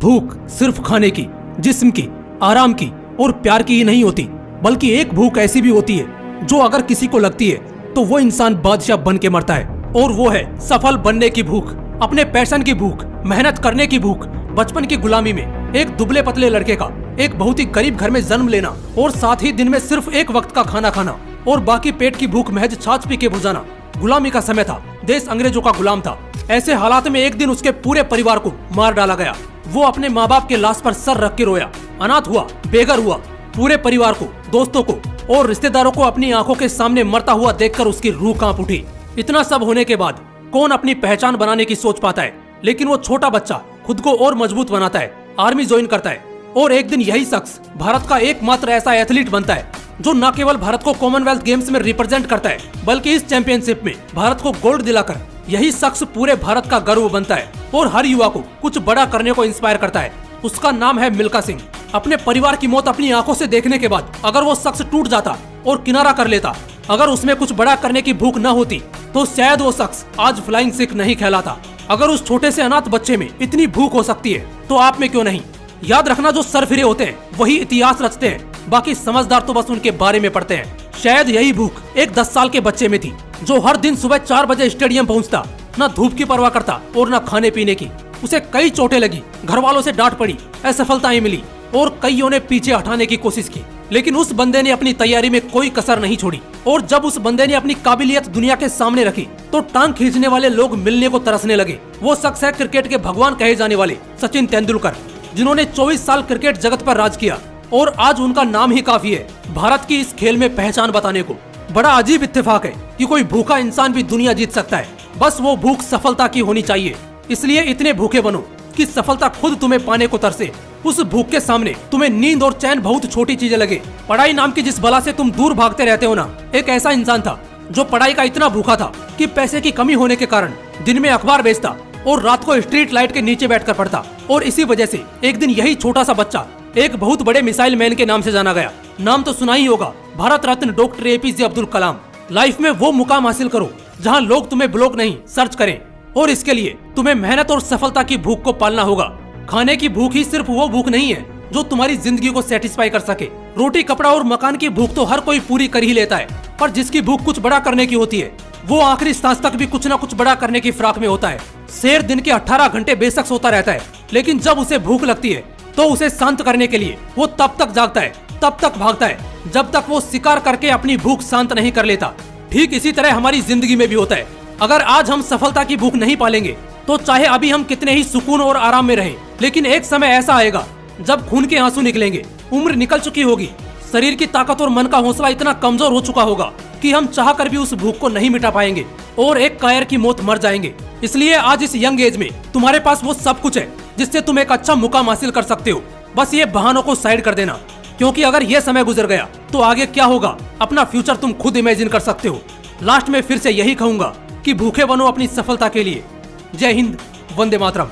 भूख सिर्फ खाने की, जिस्म की, आराम की और प्यार की ही नहीं होती, बल्कि एक भूख ऐसी भी होती है जो अगर किसी को लगती है तो वो इंसान बादशाह बन के मरता है। और वो है सफल बनने की भूख, अपने पैशन की भूख, मेहनत करने की भूख। बचपन की गुलामी में एक दुबले पतले लड़के का एक बहुत ही गरीब घर में जन्म लेना और साथ ही दिन में सिर्फ एक वक्त का खाना खाना और बाकी पेट की भूख महज छाछ पी के बुझाना। गुलामी का समय था, देश अंग्रेजों का गुलाम था। ऐसे हालात में एक दिन उसके पूरे परिवार को मार डाला गया। वो अपने माँ बाप के लाश पर सर रख के रोया, अनाथ हुआ, बेघर हुआ। पूरे परिवार को, दोस्तों को और रिश्तेदारों को अपनी आंखों के सामने मरता हुआ देखकर उसकी रूह कांप उठी। इतना सब होने के बाद कौन अपनी पहचान बनाने की सोच पाता है, लेकिन वो छोटा बच्चा खुद को और मजबूत बनाता है, आर्मी ज्वाइन करता है और एक दिन यही शख्स भारत का एकमात्र ऐसा एथलीट बनता है जो न केवल भारत को कॉमनवेल्थ गेम्स में रिप्रेजेंट करता है, बल्कि इस चैंपियनशिप में भारत को गोल्ड दिलाकर यही शख्स पूरे भारत का गर्व बनता है और हर युवा को कुछ बड़ा करने को इंस्पायर करता है। उसका नाम है मिल्खा सिंह। अपने परिवार की मौत अपनी आंखों से देखने के बाद अगर वो शख्स टूट जाता और किनारा कर लेता, अगर उसमें कुछ बड़ा करने की भूख न होती, तो शायद वो शख्स आज फ्लाइंग सिख नहीं कहलाता। अगर उस छोटे से अनाथ बच्चे में इतनी भूख हो सकती है तो आप में क्यों नहीं। याद रखना, जो सरफिरे होते हैं वही इतिहास रचते हैं, बाकी समझदार तो बस उनके बारे में पढ़ते हैं। शायद यही भूख एक 10 साल के बच्चे में थी जो हर दिन सुबह 4 बजे स्टेडियम पहुंचता, न धूप की परवाह करता और न खाने पीने की। उसे कई चोटें लगी, घर वालों से डांट पड़ी, असफलताएं मिली और कईयों ने पीछे हटाने की कोशिश की, लेकिन उस बंदे ने अपनी तैयारी में कोई कसर नहीं छोड़ी। और जब उस बंदे ने अपनी काबिलियत दुनिया के सामने रखी तो टांग खींचने वाले लोग मिलने को तरसने लगे। वो शख्स है क्रिकेट के भगवान कहे जाने वाले सचिन तेंदुलकर, जिन्होंने 24 साल क्रिकेट जगत पर राज किया और आज उनका नाम ही काफी है भारत की इस खेल में पहचान बताने को। बड़ा अजीब इत्तेफाक है कि कोई भूखा इंसान भी दुनिया जीत सकता है, बस वो भूख सफलता की होनी चाहिए। इसलिए इतने भूखे बनो कि सफलता खुद तुम्हें पाने को तरसे। उस भूख के सामने तुम्हें नींद और चैन बहुत छोटी चीजें लगे। पढ़ाई नाम की जिस बला से तुम दूर भागते रहते हो ना, एक ऐसा इंसान था जो पढ़ाई का इतना भूखा था कि पैसे की कमी होने के कारण दिन में अखबार बेचता और रात को स्ट्रीट लाइट के नीचे बैठकर पढ़ता। और इसी वजह से एक दिन यही छोटा सा बच्चा एक बहुत बड़े मिसाइल मैन के नाम से जाना गया। नाम तो सुना ही होगा, Bharat Ratna doctor APJ Abdul Kalam. Life में वो मुकाम हासिल करो जहाँ लोग तुम्हें ब्लॉक नहीं सर्च करें, और इसके लिए तुम्हें मेहनत और सफलता की भूख को पालना होगा। खाने की भूख ही सिर्फ वो भूख नहीं है जो तुम्हारी जिंदगी को सेटिस्फाई कर सके। रोटी, कपड़ा और मकान की भूख तो हर कोई पूरी कर ही लेता है, पर जिसकी भूख कुछ बड़ा करने की होती है वो आखिरी सांस तक भी कुछ न कुछ बड़ा करने की फिराक में होता है। शेर दिन के 18 घंटे बेशक सोता रहता है, लेकिन जब उसे भूख लगती है तो उसे शांत करने के लिए वो तब तक जागता है, तब तक भागता है, जब तक वो शिकार करके अपनी भूख शांत नहीं कर लेता। ठीक इसी तरह हमारी जिंदगी में भी होता है। अगर आज हम सफलता की भूख नहीं पालेंगे तो चाहे अभी हम कितने ही सुकून और आराम में रहें, लेकिन एक समय ऐसा आएगा जब खून के आंसू निकलेंगे, उम्र निकल चुकी होगी, शरीर की ताकत और मन का हौसला इतना कमजोर हो चुका होगा कि हम चाह कर भी उस भूख को नहीं मिटा पाएंगे और एक कायर की मौत मर जाएंगे। इसलिए आज इस यंग एज में तुम्हारे पास वो सब कुछ है जिससे तुम एक अच्छा मुकाम हासिल कर सकते हो। बस ये बहानों को साइड कर देना, क्योंकि अगर ये समय गुजर गया तो आगे क्या होगा अपना फ्यूचर तुम खुद इमेजिन कर सकते हो। लास्ट में फिर से यही कहूंगा कि भूखे बनो अपनी सफलता के लिए। जय हिंद, वंदे मातरम।